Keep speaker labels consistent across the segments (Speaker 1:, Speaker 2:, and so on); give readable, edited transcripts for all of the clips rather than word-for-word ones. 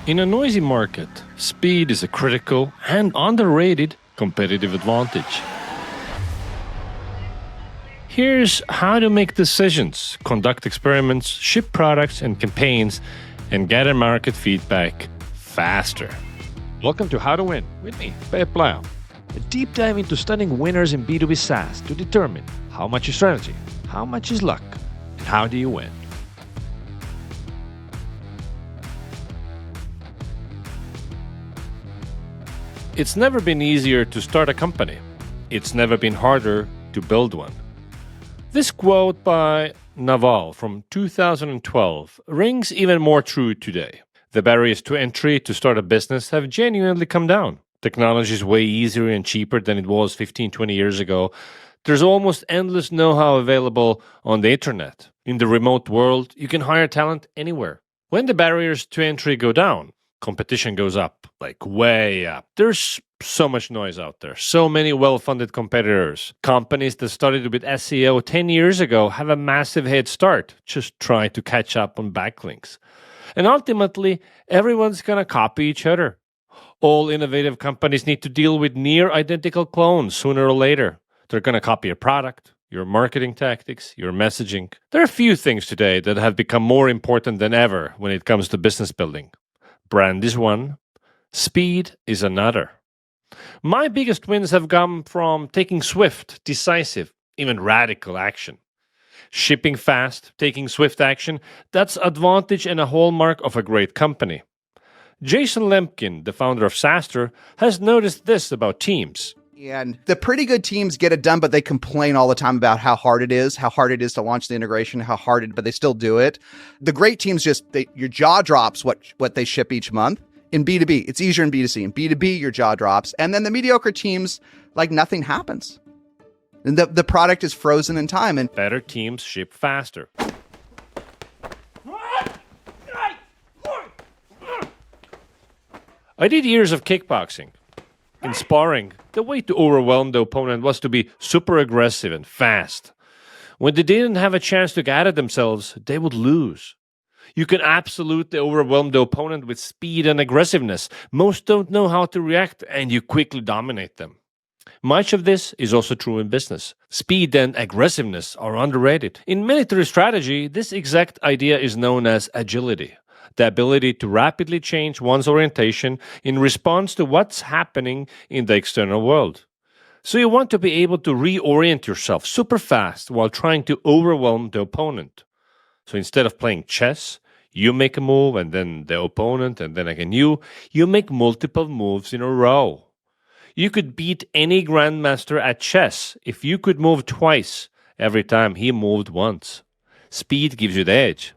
Speaker 1: In a noisy market, speed is a critical and underrated competitive advantage. Here's how to make decisions, conduct experiments, ship products and campaigns, and gather market feedback faster.
Speaker 2: Welcome to How to Win with me, Peep Laja. A deep dive into stunning winners in B2B SaaS to determine how much is strategy, how much is luck, and how do you win.
Speaker 1: It's never been easier to start a company. It's never been harder to build one. This quote by Naval from 2012 rings even more true today. The barriers to entry to start a business have genuinely come down. Technology is way easier and cheaper than it was 15, 20 years ago. There's almost endless know-how available on the internet. In the remote world, you can hire talent anywhere. When the barriers to entry go down, competition goes up, like way up. There's so much noise out there, so many well-funded competitors. Companies that started with SEO 10 years ago have a massive head start. Just try to catch up on backlinks. And ultimately, everyone's gonna copy each other. All innovative companies need to deal with near identical clones sooner or later. They're gonna copy your product, your marketing tactics, your messaging. There are a few things today that have become more important than ever when it comes to business building. Brand is one, speed is another. My biggest wins have come from taking swift, decisive, even radical action. Shipping fast, taking swift action, that's advantage and a hallmark of a great company. Jason Lemkin, the founder of SaaStr, has noticed this about teams.
Speaker 3: And the pretty good teams get it done, but they complain all the time about how hard it is to launch the integration, but they still do it. The great teams your jaw drops what they ship each month. In B2B, it's easier in B2C. In B2B, your jaw drops. And then the mediocre teams, like nothing happens. And the product is frozen in time. And
Speaker 1: better teams ship faster. I did years of kickboxing. In sparring, the way to overwhelm the opponent was to be super aggressive and fast. When they didn't have a chance to gather themselves, they would lose. You can absolutely overwhelm the opponent with speed and aggressiveness. Most don't know how to react, and you quickly dominate them. Much of this is also true in business. Speed and aggressiveness are underrated. In military strategy, this exact idea is known as agility. The ability to rapidly change one's orientation in response to what's happening in the external world. So you want to be able to reorient yourself super fast while trying to overwhelm the opponent. So instead of playing chess, you make a move and then the opponent and then again you make multiple moves in a row. You could beat any grandmaster at chess if you could move twice every time he moved once. Speed gives you the edge.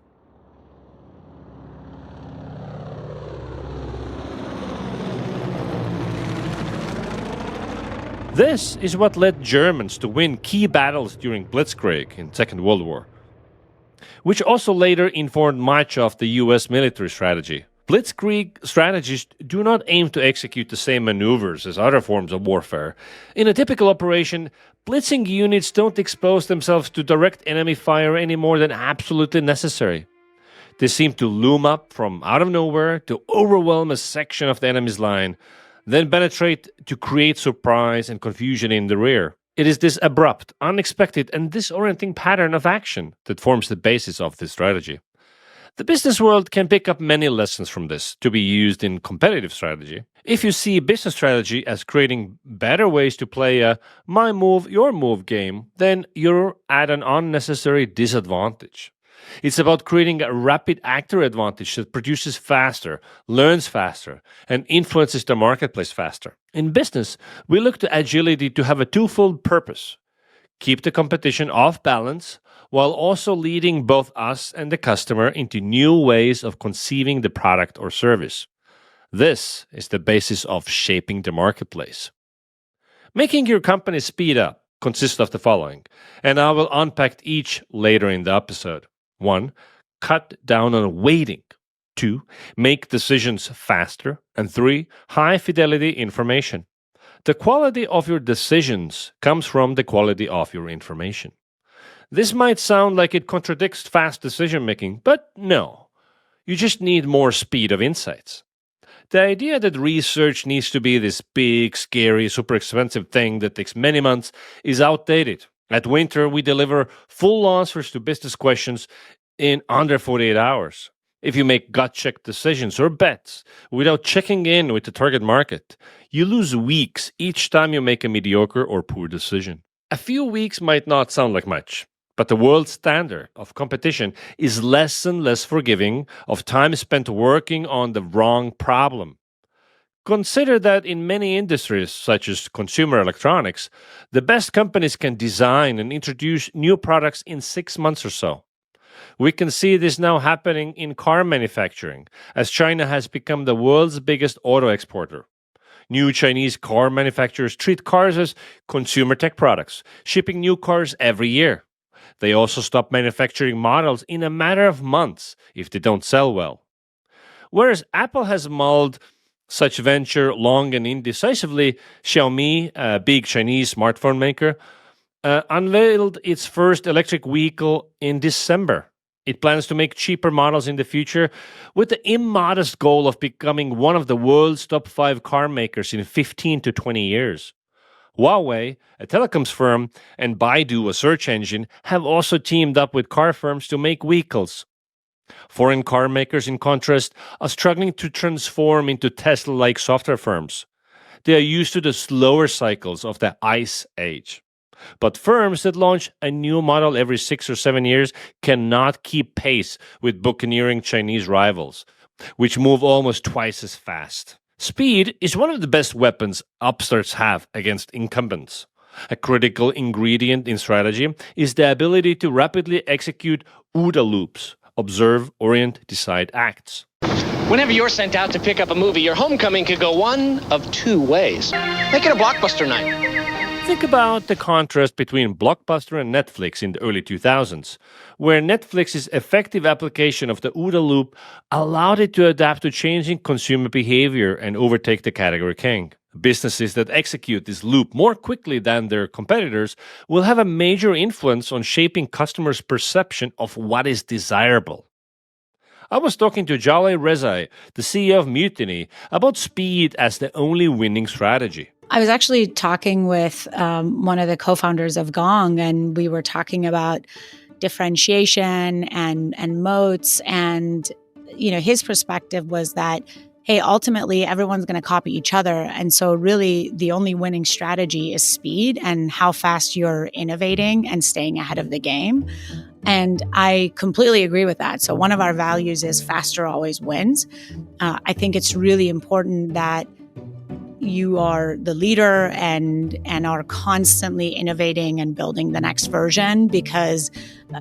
Speaker 1: This is what led Germans to win key battles during Blitzkrieg in Second World War, which also later informed much of the US military strategy. Blitzkrieg strategies do not aim to execute the same maneuvers as other forms of warfare. In a typical operation, blitzing units don't expose themselves to direct enemy fire any more than absolutely necessary. They seem to loom up from out of nowhere to overwhelm a section of the enemy's line, then penetrate to create surprise and confusion in the rear. It is this abrupt, unexpected, and disorienting pattern of action that forms the basis of this strategy. The business world can pick up many lessons from this to be used in competitive strategy. If you see business strategy as creating better ways to play a my move, your move game, then you're at an unnecessary disadvantage. It's about creating a rapid actor advantage that produces faster, learns faster, and influences the marketplace faster. In business, we look to agility to have a twofold purpose. Keep the competition off balance, while also leading both us and the customer into new ways of conceiving the product or service. This is the basis of shaping the marketplace. Making your company speed up consists of the following, and I will unpack each later in the episode. 1. Cut down on waiting. 2. Make decisions faster. And 3. High fidelity information. The quality of your decisions comes from the quality of your information. This might sound like it contradicts fast decision making, but no. You just need more speed of insights. The idea that research needs to be this big, scary, super expensive thing that takes many months is outdated. At Winter, we deliver full answers to business questions in under 48 hours. If you make gut check decisions or bets without checking in with the target market, you lose weeks each time you make a mediocre or poor decision. A few weeks might not sound like much, but the world standard of competition is less and less forgiving of time spent working on the wrong problem. Consider that in many industries, such as consumer electronics, the best companies can design and introduce new products in 6 months or so. We can see this now happening in car manufacturing, as China has become the world's biggest auto exporter. New Chinese car manufacturers treat cars as consumer tech products, shipping new cars every year. They also stop manufacturing models in a matter of months if they don't sell well. Whereas Apple has mulled such venture long and indecisively, Xiaomi, a big Chinese smartphone maker, unveiled its first electric vehicle in December. It plans to make cheaper models in the future with the immodest goal of becoming one of the world's top 5 car makers in 15 to 20 years. Huawei, a telecoms firm, and Baidu, a search engine, have also teamed up with car firms to make vehicles. Foreign car makers, in contrast, are struggling to transform into Tesla-like software firms. They are used to the slower cycles of the ICE age. But firms that launch a new model every 6 or 7 years cannot keep pace with buccaneering Chinese rivals, which move almost twice as fast. Speed is one of the best weapons upstarts have against incumbents. A critical ingredient in strategy is the ability to rapidly execute OODA Loops: observe, orient, decide, acts.
Speaker 4: Whenever you're sent out to pick up a movie, your homecoming could go one of 2 ways. Make it a blockbuster night.
Speaker 1: Think about the contrast between Blockbuster and Netflix in the early 2000s, where Netflix's effective application of the OODA loop allowed it to adapt to changing consumer behavior and overtake the category king. Businesses that execute this loop more quickly than their competitors will have a major influence on shaping customers' perception of what is desirable. I was talking to Jaleh Rezai, the CEO of Mutiny, about speed as the only winning strategy.
Speaker 5: I was actually talking with one of the co-founders of Gong, and we were talking about differentiation and moats. And his perspective was that, hey, ultimately everyone's going to copy each other, and so really the only winning strategy is speed and how fast you're innovating and staying ahead of the game. And I completely agree with that. So one of our values is faster always wins. I think it's really important that you are the leader and are constantly innovating and building the next version, because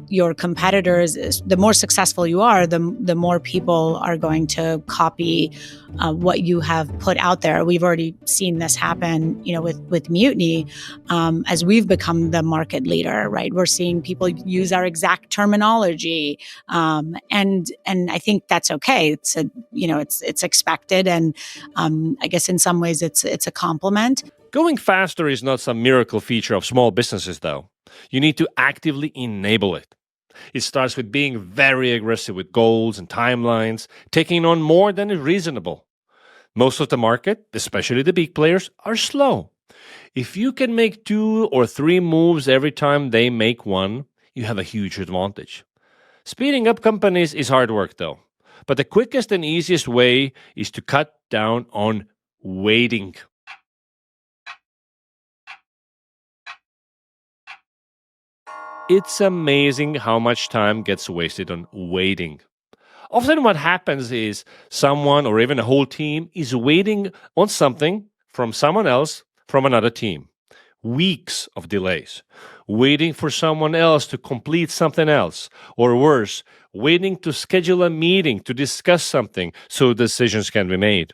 Speaker 5: your competitors, the more successful you are, the more people are going to copy what you have put out there. We've already seen this happen, with Mutiny, as we've become the market leader, right? We're seeing people use our exact terminology, and I think that's okay. It's expected, and I guess in some ways it's a compliment.
Speaker 1: Going faster is not some miracle feature of small businesses, though. You need to actively enable it. It starts with being very aggressive with goals and timelines, taking on more than is reasonable. Most of the market, especially the big players, are slow. If you can make 2 or 3 moves every time they make one, you have a huge advantage. Speeding up companies is hard work, though. But the quickest and easiest way is to cut down on waiting. It's amazing how much time gets wasted on waiting. Often what happens is someone or even a whole team is waiting on something from someone else from another team. Weeks of delays. Waiting for someone else to complete something else. Or worse, waiting to schedule a meeting to discuss something so decisions can be made.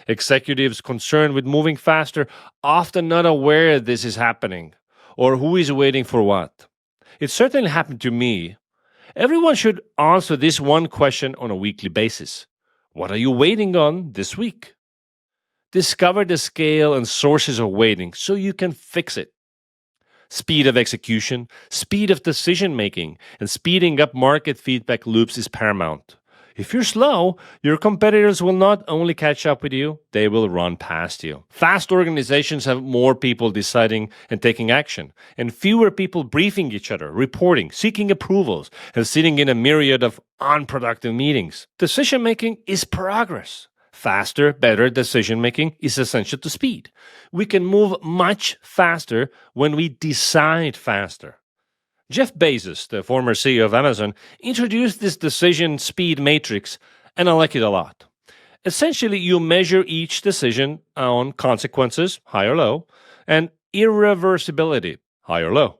Speaker 1: Executives concerned with moving faster often not aware this is happening or who is waiting for what. It certainly happened to me. Everyone should answer this one question on a weekly basis. What are you waiting on this week? Discover the scale and sources of waiting so you can fix it. Speed of execution, speed of decision making, and speeding up market feedback loops is paramount. If you're slow, your competitors will not only catch up with you, they will run past you. Fast organizations have more people deciding and taking action, and fewer people briefing each other, reporting, seeking approvals, and sitting in a myriad of unproductive meetings. Decision making is progress. Faster, better decision making is essential to speed. We can move much faster when we decide faster. Jeff Bezos, the former CEO of Amazon, introduced this decision speed matrix, and I like it a lot. Essentially, you measure each decision on consequences, high or low, and irreversibility, high or low.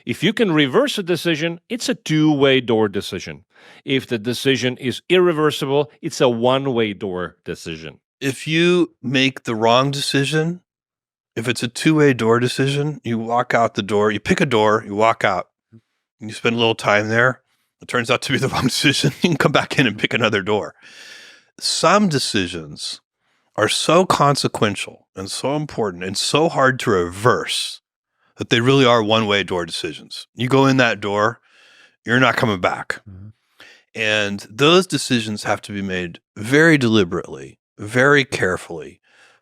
Speaker 1: If you can reverse a decision, it's a two-way door decision. If the decision is irreversible, it's a one-way door decision.
Speaker 6: If you make the wrong decision, if it's a two-way door decision, you walk out the door, you pick a door, you walk out, and you spend a little time there. It turns out to be the wrong decision. You can come back in and pick another door. Some decisions are so consequential and so important and so hard to reverse that they really are one-way door decisions. You go in that door, you're not coming back. Mm-hmm. And those decisions have to be made very deliberately, very carefully.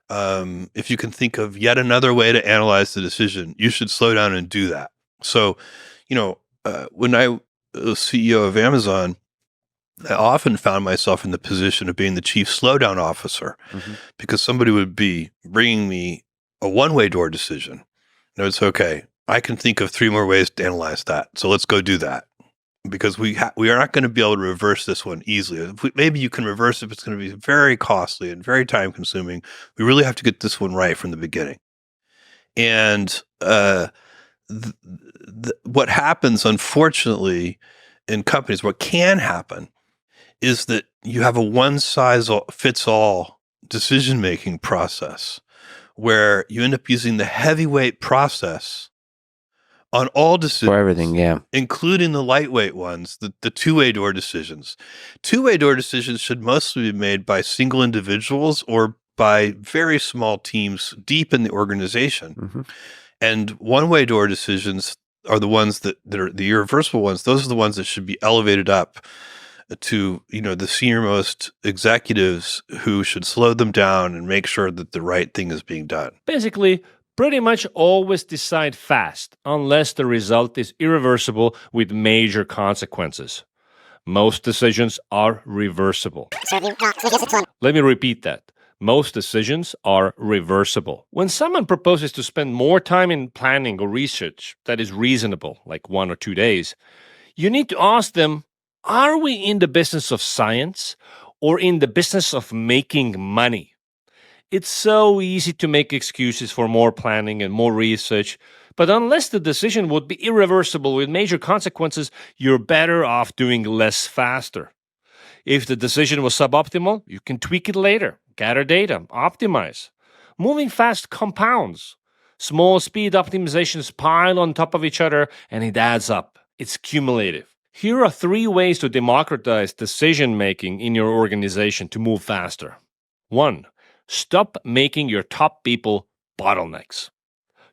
Speaker 6: If you can think of yet another way to analyze the decision, you should slow down and do that. So, when I was CEO of Amazon, I often found myself in the position of being the chief slowdown officer because somebody would be bringing me a one-way door decision. And it's okay. I can think of 3 more ways to analyze that. So let's go do that because we are not going to be able to reverse this one easily. Maybe you can reverse it, but it's going to be very costly and very time consuming. We really have to get this one right from the beginning. And what happens, unfortunately, in companies, what can happen is that you have a one-size-fits-all decision-making process where you end up using the heavyweight process on all decisions.
Speaker 7: For everything, yeah.
Speaker 6: Including the lightweight ones, the two-way door decisions. Two-way door decisions should mostly be made by single individuals or by very small teams deep in the organization. Mm-hmm. And one-way door decisions are the ones that are the irreversible ones. Those are the ones that should be elevated up to, the senior-most executives who should slow them down and make sure that the right thing is being done.
Speaker 1: Basically, pretty much always decide fast unless the result is irreversible with major consequences. Most decisions are reversible. Let me repeat that. Most decisions are reversible. When someone proposes to spend more time in planning or research that is reasonable, like 1 or 2 days, you need to ask them, are we in the business of science or in the business of making money? It's so easy to make excuses for more planning and more research, but unless the decision would be irreversible with major consequences, you're better off doing less faster. If the decision was suboptimal, you can tweak it later, gather data, optimize. Moving fast compounds. Small speed optimizations pile on top of each other and it adds up. It's cumulative. Here are 3 ways to democratize decision-making in your organization to move faster. 1. Stop making your top people bottlenecks.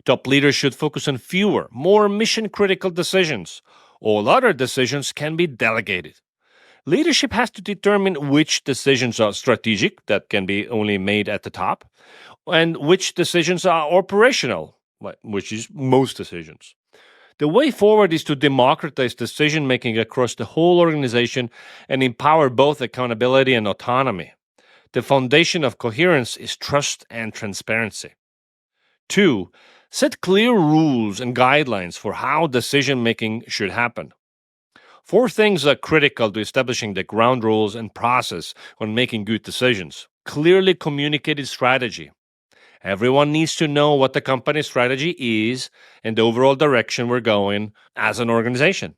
Speaker 1: Top leaders should focus on fewer, more mission-critical decisions. All other decisions can be delegated. Leadership has to determine which decisions are strategic, that can be only made at the top, and which decisions are operational, which is most decisions. The way forward is to democratize decision-making across the whole organization and empower both accountability and autonomy. The foundation of coherence is trust and transparency. 2. Set clear rules and guidelines for how decision-making should happen. 4 things are critical to establishing the ground rules and process when making good decisions. Clearly communicated strategy. Everyone needs to know what the company's strategy is and the overall direction we're going as an organization.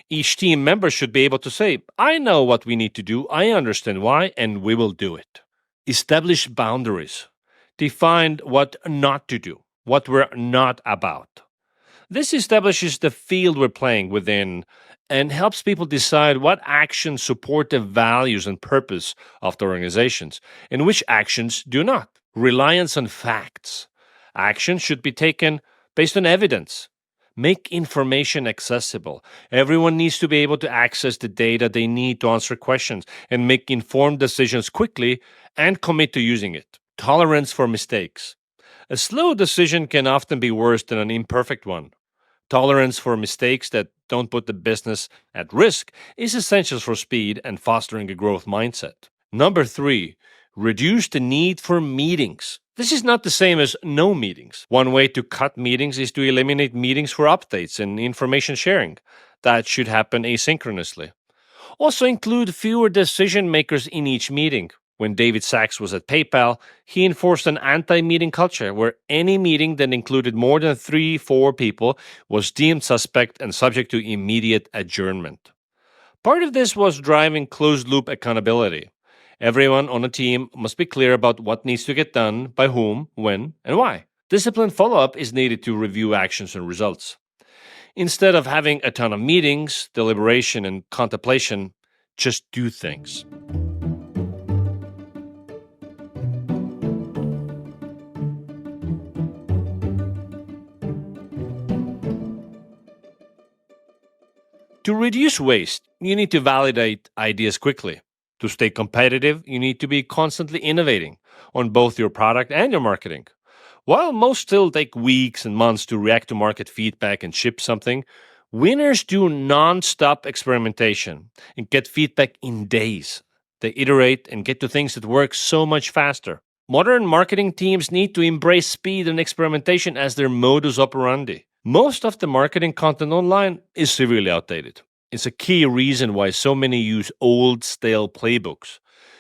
Speaker 1: Each team member should be able to say, I know what we need to do, I understand why, and we will do it. Establish boundaries. Define what not to do, what we're not about. This establishes the field we're playing within and helps people decide what actions support the values and purpose of the organizations and which actions do not. Reliance on facts. Action should be taken based on evidence. Make information accessible. Everyone needs to be able to access the data they need to answer questions and make informed decisions quickly and commit to using it. Tolerance for mistakes. A slow decision can often be worse than an imperfect one. Tolerance for mistakes that don't put the business at risk is essential for speed and fostering a growth mindset. Number 3, reduce the need for meetings. This is not the same as no meetings. One way to cut meetings is to eliminate meetings for updates and information sharing. That should happen asynchronously. Also include fewer decision makers in each meeting. When David Sachs was at PayPal, he enforced an anti-meeting culture where any meeting that included more than 3-4 people was deemed suspect and subject to immediate adjournment. Part of this was driving closed-loop accountability. Everyone on a team must be clear about what needs to get done, by whom, when, and why. Disciplined follow-up is needed to review actions and results. Instead of having a ton of meetings, deliberation, and contemplation, just do things. To reduce waste, you need to validate ideas quickly. To stay competitive, you need to be constantly innovating on both your product and your marketing. While most still take weeks and months to react to market feedback and ship something, winners do non-stop experimentation and get feedback in days. They iterate and get to things that work so much faster. Modern marketing teams need to embrace speed and experimentation as their modus operandi. Most of the marketing content online is severely outdated. It's a key reason why so many use old, stale playbooks.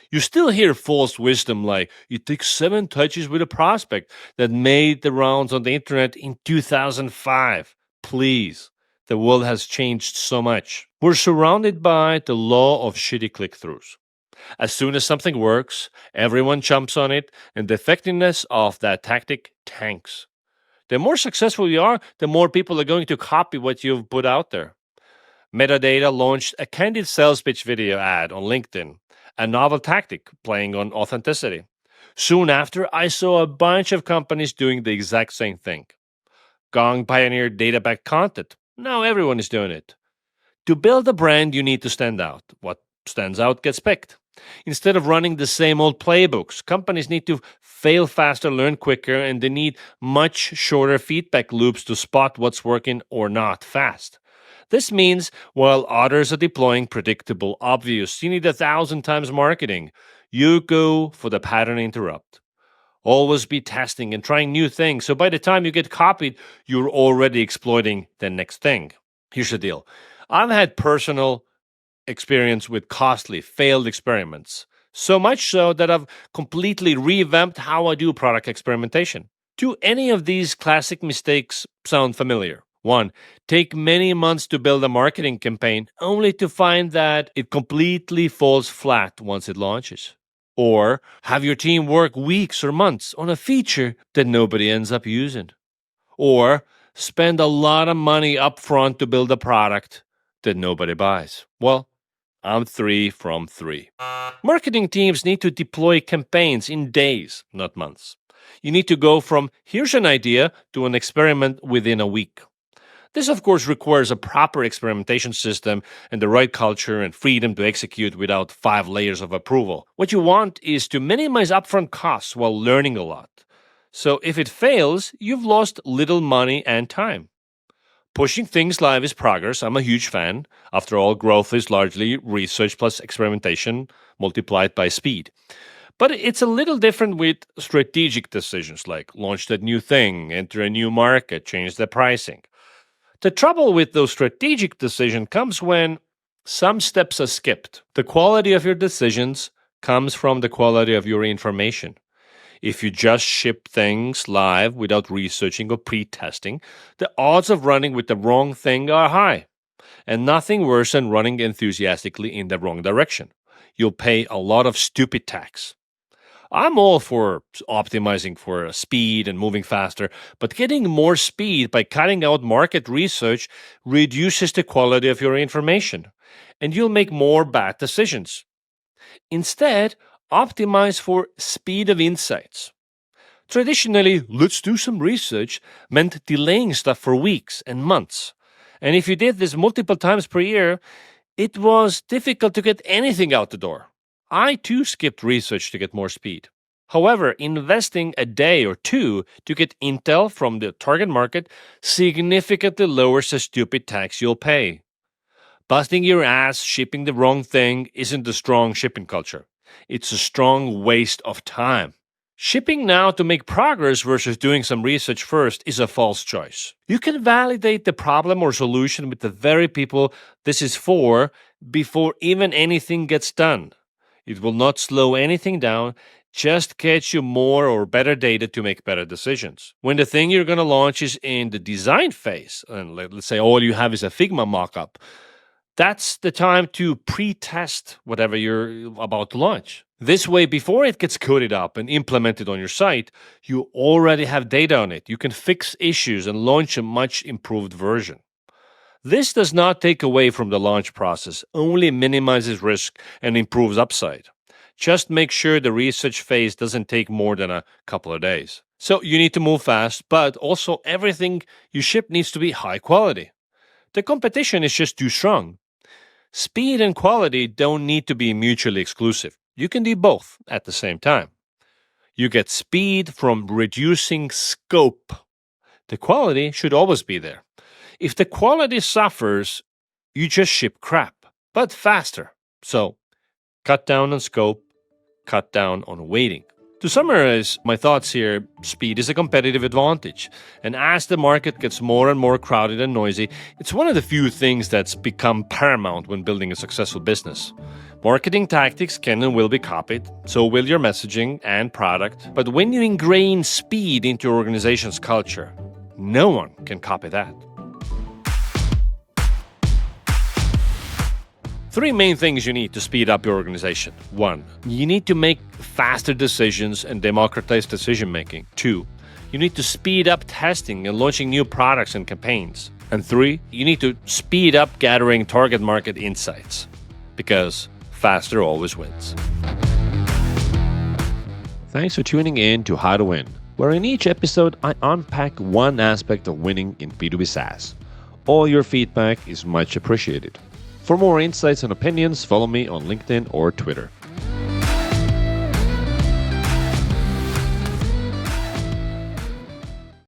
Speaker 1: You still hear false wisdom like, it takes 7 touches with a prospect that made the rounds on the internet in 2005. Please, the world has changed so much. We're surrounded by the law of shitty click-throughs. As soon as something works, everyone jumps on it, and the effectiveness of that tactic tanks. The more successful you are, the more people are going to copy what you've put out there. Metadata launched a candid sales pitch video ad on LinkedIn, a novel tactic playing on authenticity. Soon after, I saw a bunch of companies doing the exact same thing. Gong pioneered data-backed content. Now everyone is doing it. To build a brand, you need to stand out. What stands out gets picked. Instead of running the same old playbooks, companies need to fail faster, learn quicker, and they need much shorter feedback loops to spot what's working or not fast. This means while others are deploying predictable, obvious, you need 1,000 times marketing, you go for the pattern interrupt. Always be testing and trying new things, so by the time you get copied, you're already exploiting the next thing. Here's the deal. I've had personal experience with costly, failed experiments. So much so that I've completely revamped how I do product experimentation. Do any of these classic mistakes sound familiar? 1. Take many months to build a marketing campaign only to find that it completely falls flat once it launches. Or have your team work weeks or months on a feature that nobody ends up using. Or spend a lot of money upfront to build a product that nobody buys. Well, I'm 3 from 3. Marketing teams need to deploy campaigns in days, not months. You need to go from here's an idea to an experiment within a week. This, of course, requires a proper experimentation system and the right culture and freedom to execute without 5 layers of approval. What you want is to minimize upfront costs while learning a lot. So if it fails, you've lost little money and time. Pushing things live is progress. I'm a huge fan. After all, growth is largely research plus experimentation multiplied by speed. But it's a little different with strategic decisions like launch that new thing, enter a new market, change the pricing. The trouble with those strategic decisions comes when some steps are skipped. The quality of your decisions comes from the quality of your information. If you just ship things live without researching or pre-testing, the odds of running with the wrong thing are high. And nothing worse than running enthusiastically in the wrong direction. You'll pay a lot of stupid tax. I'm all for optimizing for speed and moving faster, but getting more speed by cutting out market research reduces the quality of your information, and you'll make more bad decisions. Instead, optimize for speed of insights. Traditionally, let's do some research meant delaying stuff for weeks and months. And if you did this multiple times per year, it was difficult to get anything out the door. I too skipped research to get more speed. However, investing a day or two to get intel from the target market significantly lowers the stupid tax you'll pay. Busting your ass shipping the wrong thing isn't a strong shipping culture. It's a strong waste of time. Shipping now to make progress versus doing some research first is a false choice. You can validate the problem or solution with the very people this is for before even anything gets done. It will not slow anything down, just get you more or better data to make better decisions. When the thing you're going to launch is in the design phase, and let's say all you have is a Figma mockup, that's the time to pre-test whatever you're about to launch. This way, before it gets coded up and implemented on your site, you already have data on it. You can fix issues and launch a much improved version. This does not take away from the launch process, only minimizes risk and improves upside. Just make sure the research phase doesn't take more than a couple of days. So you need to move fast, but also everything you ship needs to be high quality. The competition is just too strong. Speed and quality don't need to be mutually exclusive. You can do both at the same time. You get speed from reducing scope. The quality should always be there. If the quality suffers, you just ship crap, but faster. So cut down on scope, cut down on waiting. To summarize my thoughts here, speed is a competitive advantage. And as the market gets more and more crowded and noisy, it's one of the few things that's become paramount when building a successful business. Marketing tactics can and will be copied, so will your messaging and product. But when you ingrain speed into your organization's culture, no one can copy that. 3 main things you need to speed up your organization. 1. You need to make faster decisions and democratize decision making. 2. You need to speed up testing and launching new products and campaigns. And 3. You need to speed up gathering target market insights. Because faster always wins.
Speaker 2: Thanks for tuning in to How to Win, where in each episode I unpack one aspect of winning in B2B SaaS. All your feedback is much appreciated. For more insights and opinions, follow me on LinkedIn or Twitter.